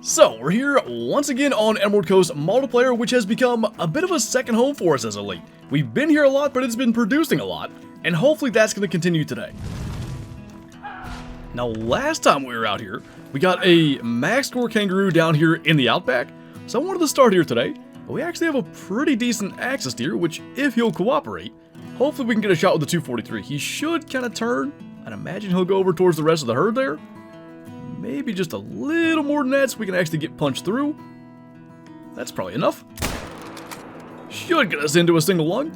So, we're here once again on Emerald Coast multiplayer, which has become a bit of a second home for us as a league. We've been here a lot, but it's been producing a lot, and hopefully that's going to continue today. Now, last time we were out here, we got a max score kangaroo down here in the outback, so I wanted to start here today, but we actually have a pretty decent access here, which, if he'll cooperate, hopefully we can get a shot with the 243. He should kind of turn. I'd imagine he'll go over towards the rest of the herd there. Maybe just a little more than that so we can actually get punched through. That's probably enough. Should get us into a single lung.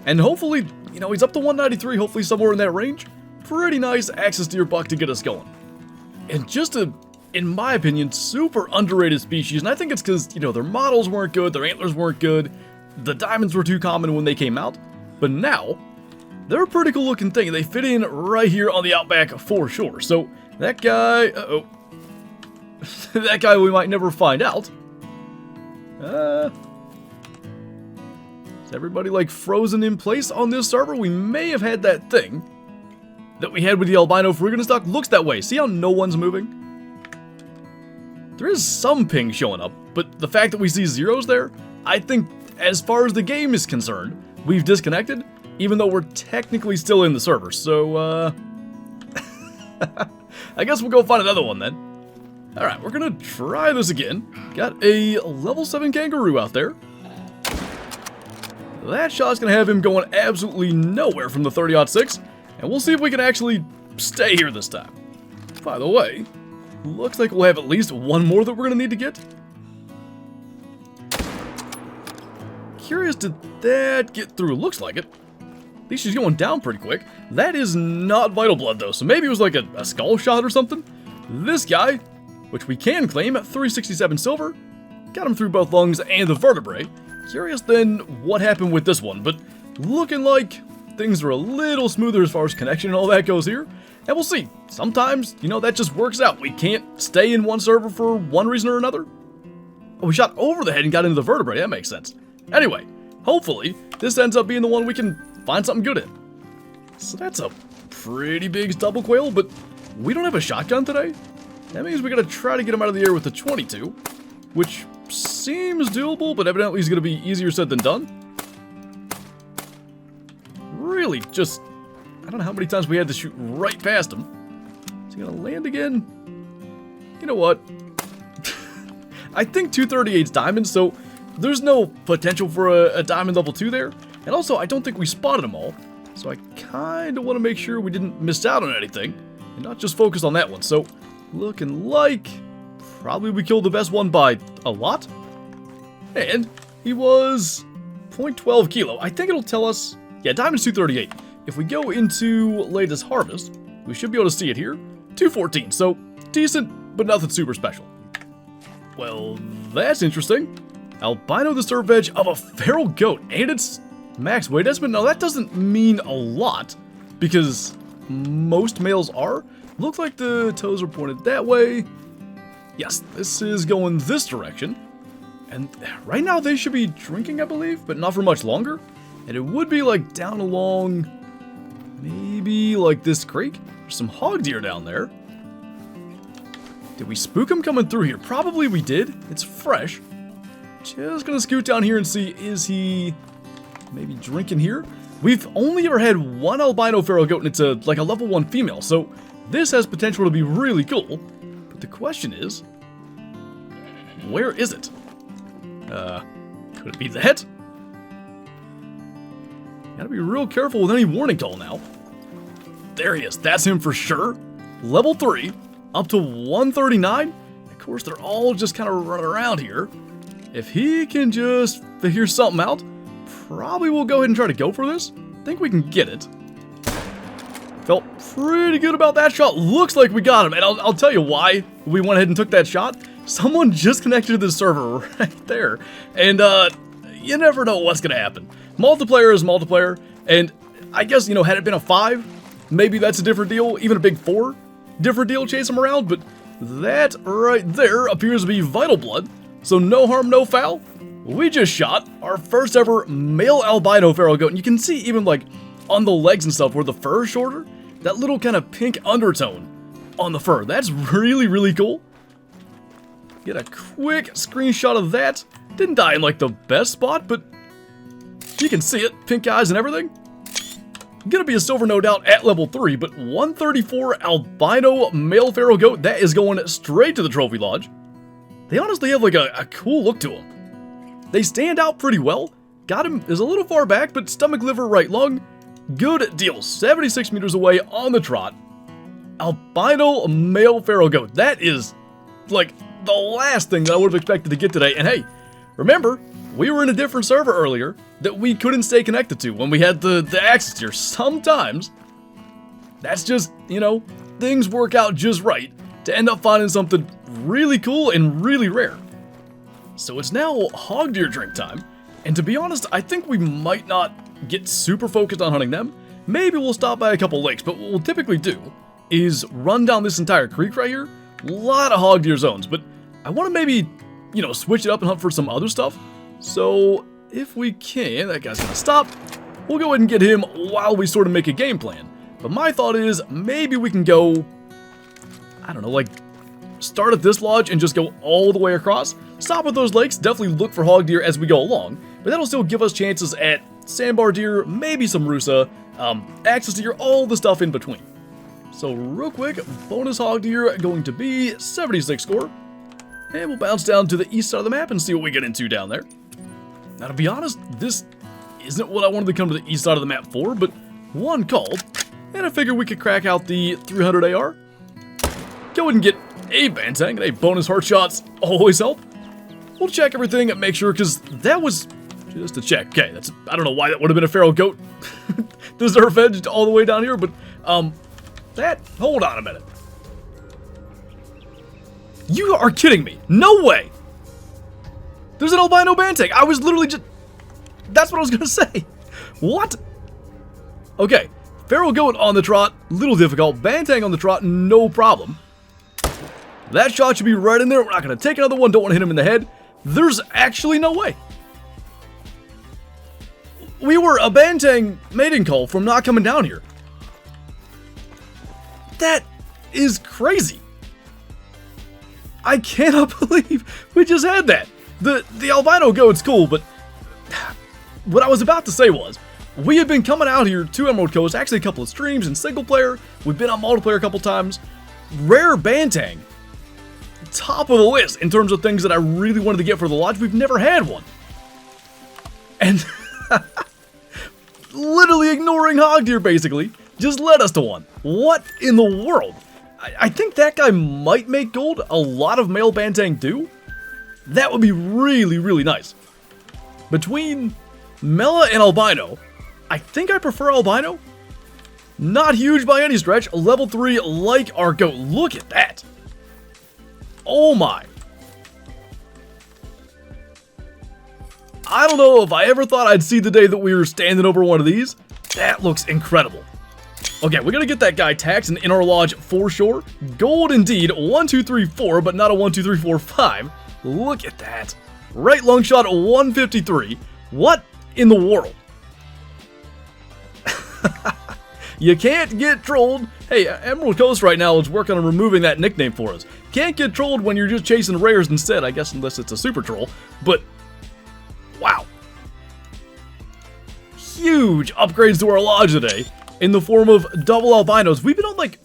And hopefully, you know, he's up to 193, hopefully somewhere in that range. Pretty nice axis deer buck to get us going. And just a, in my opinion, super underrated species. And I think it's because, you know, their models weren't good, their antlers weren't good. The diamonds were too common when they came out. But now, they're a pretty cool looking thing. They fit in right here on the outback for sure. So, that guy, that guy we might never find out. Is everybody like frozen in place on this server? We may have had that thing that we had with the albino Ferruginous duck. Looks that way. See how no one's moving? There is some ping showing up, but the fact that we see zeros there, I think as far as the game is concerned, we've disconnected, even though we're technically still in the server. So, I guess we'll go find another one then. Alright, we're gonna try this again. Got a level 7 kangaroo out there. That shot's gonna have him going absolutely nowhere from the 30-06, and we'll see if we can actually stay here this time. By the way, looks like we'll have at least one more that we're gonna need to get. Curious, did that get through? Looks like it. At least she's going down pretty quick. That is not vital blood though, so maybe it was like a skull shot or something. This guy, which we can claim at 367 silver, got him through both lungs and the vertebrae. Curious then what happened with this one, but looking like things are a little smoother as far as connection and all that goes here. And we'll see. Sometimes, you know, that just works out. We can't stay in one server for one reason or another. Oh, we shot over the head and got into the vertebrae. That makes sense. Anyway, hopefully this ends up being the one we can find something good in. So that's a pretty big double quail, but we don't have a shotgun today. That means we gotta try to get him out of the air with the 22, which seems doable, but evidently is gonna be easier said than done. Really, just, I don't know how many times we had to shoot right past him. Is he gonna land again? You know what? I think 238's diamond, so there's no potential for a diamond level 2 there. And also, I don't think we spotted them all, so I kind of want to make sure we didn't miss out on anything, and not just focus on that one. So, looking like probably we killed the best one by a lot. And he was 0.12 kilo. I think it'll tell us, yeah, diamond's 238. If we go into latest harvest, we should be able to see it here. 214, so decent, but nothing super special. Well, that's interesting. Albino the serve veg of a feral goat, and it's max weight estimate. Now that doesn't mean a lot, because most males are. Look like the toes are pointed that way. Yes, this is going this direction. And right now they should be drinking, I believe, but not for much longer. And it would be like down along, maybe like this creek. There's some hog deer down there. Did we spook him coming through here? Probably we did. It's fresh. Just gonna scoot down here and see, is he maybe drinking here? We've only ever had one albino feral goat, and it's like a level 1 female, so this has potential to be really cool. But the question is, where is it? Could it be that? Gotta be real careful with any warning call now. There he is, that's him for sure. Level 3, up to 139. Of course, they're all just kind of running around here. If he can just figure something out, probably we'll go ahead and try to go for this. Think we can get it. Felt pretty good about that shot. Looks like we got him, and I'll tell you why we went ahead and took that shot. Someone just connected to the server right there, and you never know what's gonna happen. Multiplayer is multiplayer, and I guess, you know, had it been a 5, maybe that's a different deal. Even a big 4, different deal, chase him around, but that right there appears to be vital blood. So no harm, no foul. We just shot our first ever male albino feral goat. And you can see even like on the legs and stuff where the fur is shorter, that little kind of pink undertone on the fur. That's really, really cool. Get a quick screenshot of that. Didn't die in like the best spot, but you can see it. Pink eyes and everything. Gonna be a silver no doubt at level 3, but 134 albino male feral goat, that is going straight to the trophy lodge. They honestly have like a cool look to them. They stand out pretty well. Got him is a little far back, but stomach, liver, right lung. Good deal. 76 meters away on the trot. Albino male feral goat. That is like the last thing that I would have expected to get today. And hey, remember, we were in a different server earlier that we couldn't stay connected to when we had the access here. Sometimes, that's just, you know, things work out just right to end up finding something really cool and really rare. So it's now hog deer drink time. And to be honest, I think we might not get super focused on hunting them. Maybe we'll stop by a couple lakes, but what we'll typically do is run down this entire creek right here. A lot of hog deer zones, but I want to maybe, you know, switch it up and hunt for some other stuff. So if we can, that guy's gonna stop. We'll go ahead and get him while we sort of make a game plan. But my thought is maybe we can go, I don't know, like start at this lodge and just go all the way across. Stop at those lakes, definitely look for hog deer as we go along, but that'll still give us chances at sandbar deer, maybe some rusa, access deer, all the stuff in between. So real quick, bonus hog deer going to be 76 score. And we'll bounce down to the east side of the map and see what we get into down there. Now to be honest, this isn't what I wanted to come to the east side of the map for, but one called, and I figured we could crack out the 300 AR. Go ahead and get a banteng, and a bonus heart shots always help. We'll check everything and make sure, because that was just a check. Okay, that's, I don't know why that would have been a feral goat. Deserve edged all the way down here, but hold on a minute. You are kidding me. No way. There's an albino banteng. I was literally just, that's what I was gonna say. What? Okay, feral goat on the trot, little difficult. Banteng on the trot, no problem. That shot should be right in there. We're not gonna take another one, don't want to hit him in the head. There's actually no way. We were a banteng mating call from not coming down here. That is crazy. I cannot believe we just had that. The albino goat's cool, but what I was about to say was, we have been coming out here to Emerald Coast, actually a couple of streams in single player. We've been on multiplayer a couple times. Rare banteng, top of the list in terms of things that I really wanted to get for the lodge. We've never had one. And literally ignoring hog deer basically just led us to one. What in the world? I think that guy might make gold. A lot of male banteng do. That would be really, really nice. Between Mela and albino, I think I prefer albino. Not huge by any stretch. Level 3 like our goat. Look at that. Oh my. I don't know if I ever thought I'd see the day that we were standing over one of these. That looks incredible. Okay, we're gonna get that guy taxed and in our lodge for sure. Gold indeed, 1, 2, 3, 4, but not a 1, 2, 3, 4, 5. Look at that. Right lung shot, 153. What in the world? You can't get trolled. Hey, Emerald Coast right now is working on removing that nickname for us. Can't get trolled when you're just chasing rares instead, I guess, unless it's a super troll. But, wow. Huge upgrades to our lodge today in the form of double albinos. We've been on like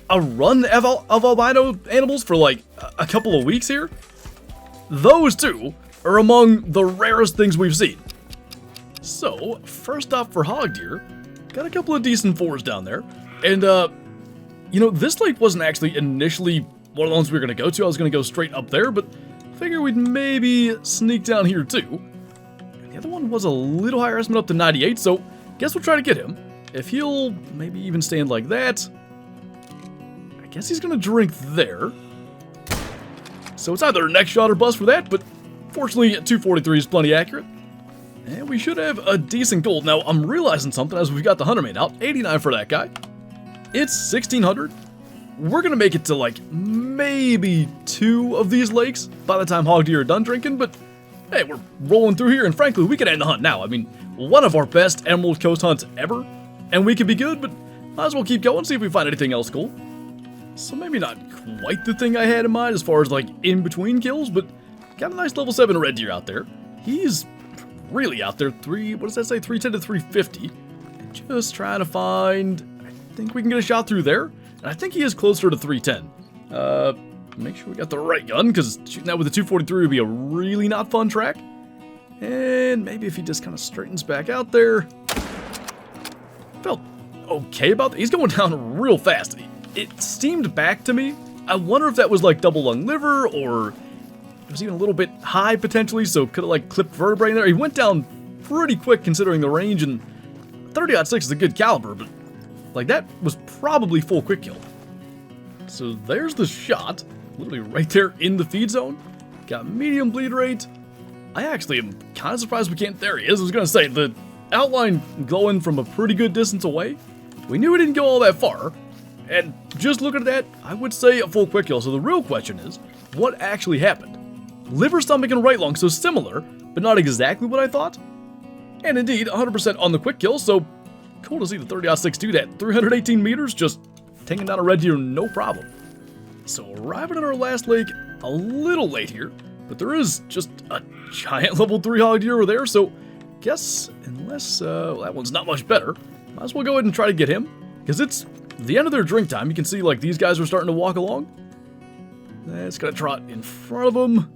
a run of albino animals for like a couple of weeks here. Those two are among the rarest things we've seen. So, first off for hog deer, got a couple of decent fours down there. And, you know, this lake wasn't actually initially one of the ones we were going to go to. I was going to go straight up there, but figured we'd maybe sneak down here too. And the other one was a little higher estimate, up to 98, so guess we'll try to get him. If he'll maybe even stand like that, I guess he's going to drink there. So it's either next shot or bust for that, but fortunately 243 is plenty accurate. And we should have a decent gold. Now, I'm realizing something as we've got the hunter main out. 89 for that guy. It's 1600. We're going to make it to like maybe 2 of these lakes by the time hog deer are done drinking, but hey, we're rolling through here, and frankly, we could end the hunt now. I mean, one of our best Emerald Coast hunts ever, and we could be good, but might as well keep going, see if we find anything else cool. So maybe not quite the thing I had in mind as far as like in between kills, but got a nice level 7 red deer out there. He's really out there. What does that say? 310 to 350. Just trying to find, I think we can get a shot through there. And I think he is closer to 310. Make sure we got the right gun, because shooting that with a 243 would be a really not fun track. And maybe if he just kind of straightens back out there. Felt okay about that. He's going down real fast. It seemed back to me. I wonder if that was like double lung liver, or it was even a little bit high potentially, so could have like clipped vertebrae in there. He went down pretty quick considering the range, and 30-06 is a good caliber, but like that was probably full quick kill. So there's the shot, literally right there in the feed zone. Got medium bleed rate. I actually am kind of surprised we can't. There he is. I was gonna say the outline glowing from a pretty good distance away. We knew it didn't go all that far. And just looking at that, I would say a full quick kill. So the real question is, what actually happened? Liver, stomach, and right lung, so similar, but not exactly what I thought. And indeed, 100% on the quick kill, so cool to see the 30-06 do that. 318 meters, just taking down a red deer, no problem. So arriving at our last lake a little late here, but there is just a giant level 3 hog deer over there, so guess unless that one's not much better, might as well go ahead and try to get him, because it's the end of their drink time. You can see like these guys are starting to walk along. That's gonna trot in front of him.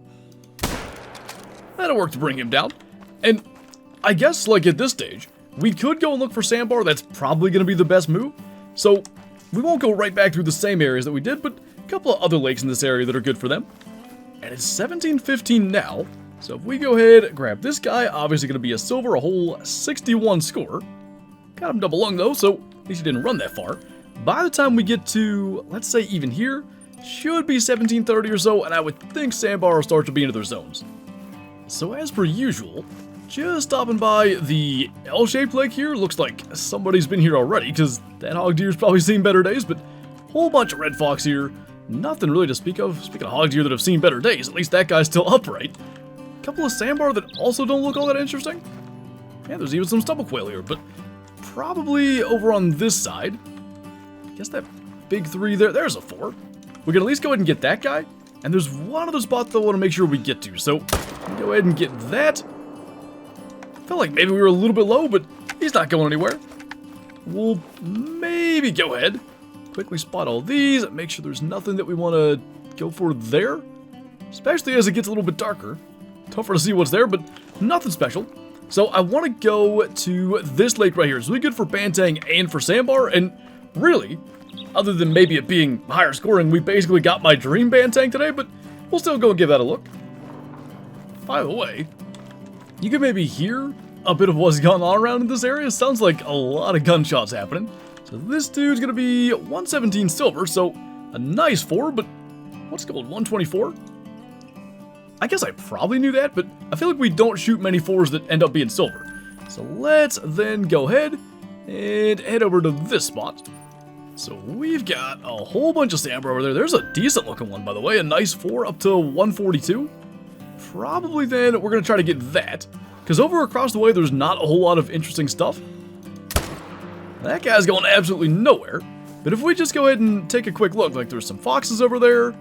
That'll work to bring him down. And I guess like at this stage, we could go and look for sandbar. That's probably gonna be the best move. So we won't go right back through the same areas that we did, but a couple of other lakes in this area that are good for them. And it's 17-15 now. So if we go ahead, grab this guy, obviously gonna be a silver, a whole 61 score. Got him double lung though, so at least he didn't run that far. By the time we get to, let's say even here, should be 1730 or so, and I would think sandbar will start to be into their zones. So as per usual, just stopping by the L-shaped lake here. Looks like somebody's been here already, because that hog deer's probably seen better days, but whole bunch of red fox here. Nothing really to speak of. Speaking of hog deer that have seen better days, at least that guy's still upright. A couple of sandbar that also don't look all that interesting. Yeah, there's even some stubble quail here, but probably over on this side. Guess that big 3 there, there's a 4. We can at least go ahead and get that guy. And there's one other spot that I want to make sure we get to. So, go ahead and get that. Felt like maybe we were a little bit low, but he's not going anywhere. We'll maybe go ahead. Quickly spot all these. Make sure there's nothing that we want to go for there. Especially as it gets a little bit darker. Tougher to see what's there, but nothing special. So, I want to go to this lake right here. It's really good for banteng and for sandbar. And really, other than maybe it being higher scoring, we basically got my dream banteng today, but we'll still go and give that a look. By the way, you can maybe hear a bit of what's going on around in this area. Sounds like a lot of gunshots happening. So this dude's gonna be 117 silver, so a nice 4, but what's gold, 124? I guess I probably knew that, but I feel like we don't shoot many 4s that end up being silver. So let's then go ahead and head over to this spot. So we've got a whole bunch of sandbar over there. There's a decent looking one, by the way. A nice 4 up to 142. Probably then we're going to try to get that. Because over across the way, there's not a whole lot of interesting stuff. That guy's going absolutely nowhere. But if we just go ahead and take a quick look, like there's some foxes over there.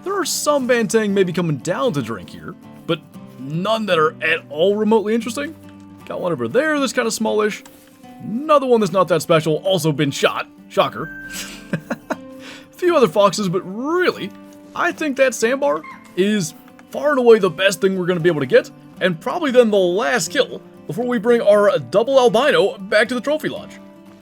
There are some banteng maybe coming down to drink here. But none that are at all remotely interesting. Got one over there that's kind of smallish. Another one that's not that special, also been shot. Shocker. A few other foxes, but really, I think that sandbar is far and away the best thing we're going to be able to get, and probably then the last kill before we bring our double albino back to the trophy lodge.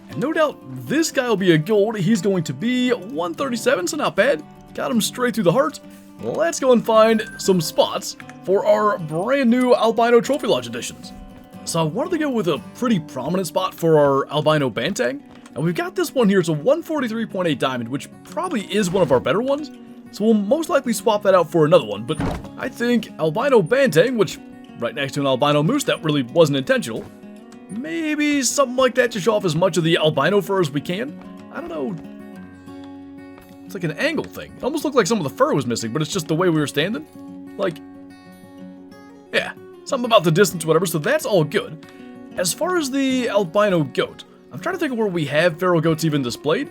And no doubt this guy will be a gold. He's going to be 137, so not bad. Got him straight through the heart. Let's go and find some spots for our brand new albino trophy lodge editions. So I wanted to go with a pretty prominent spot for our albino banteng. And we've got this one here. It's a 143.8 diamond, which probably is one of our better ones. So we'll most likely swap that out for another one. But I think albino banteng, which right next to an albino moose, that really wasn't intentional. Maybe something like that to show off as much of the albino fur as we can. I don't know. It's like an angle thing. It almost looked like some of the fur was missing, but it's just the way we were standing. Like, yeah, something about the distance, whatever. So that's all good. As far as the albino goat, I'm trying to think of where we have feral goats even displayed.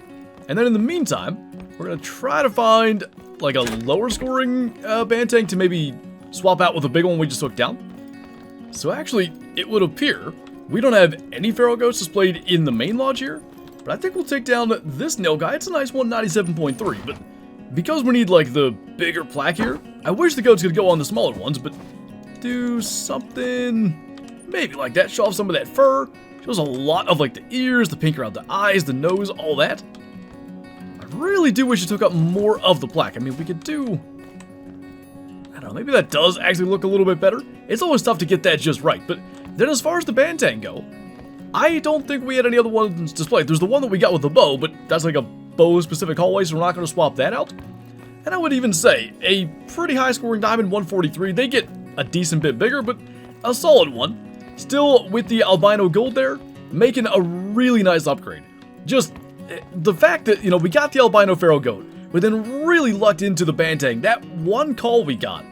And then in the meantime, We're going to try to find like a lower scoring banteng to maybe swap out with the big one we just took down. So actually, it would appear we don't have any feral ghosts displayed in the main lodge here. But I think we'll take down this nail guy. It's a nice 197.3, but because we need like the bigger plaque here, I wish the goats could go on the smaller ones, but do something maybe like that. Show off some of that fur. Shows a lot of like the ears, the pink around the eyes, the nose, all that. I really do wish it took up more of the plaque. I mean, we could do, I don't know, maybe that does actually look a little bit better. It's always tough to get that just right, but then as far as the banteng go, I don't think we had any other ones displayed. There's the one that we got with the bow, but that's like a bow-specific hallway, so we're not going to swap that out. And I would even say a pretty high-scoring diamond, 143. They get a decent bit bigger, but a solid one. Still with the albino gold there, making a really nice upgrade. Just the fact that, you know, we got the albino feral goat, but then really lucked into the banteng. That one call we got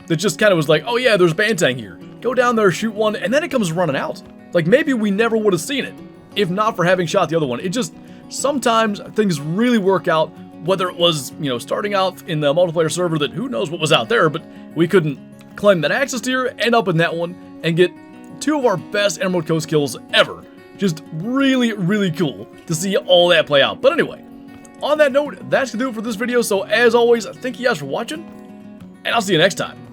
that just kind of was like, oh yeah, there's banteng here. Go down there, shoot one, and then it comes running out. Like, maybe we never would have seen it if not for having shot the other one. It just, sometimes things really work out, whether it was, you know, starting out in the multiplayer server that who knows what was out there, but we couldn't claim that access tier, end up in that one, and get two of our best Emerald Coast kills ever. Just really, really cool to see all that play out. But anyway, on that note, that's going to do it for this video. So as always, thank you guys for watching, and I'll see you next time.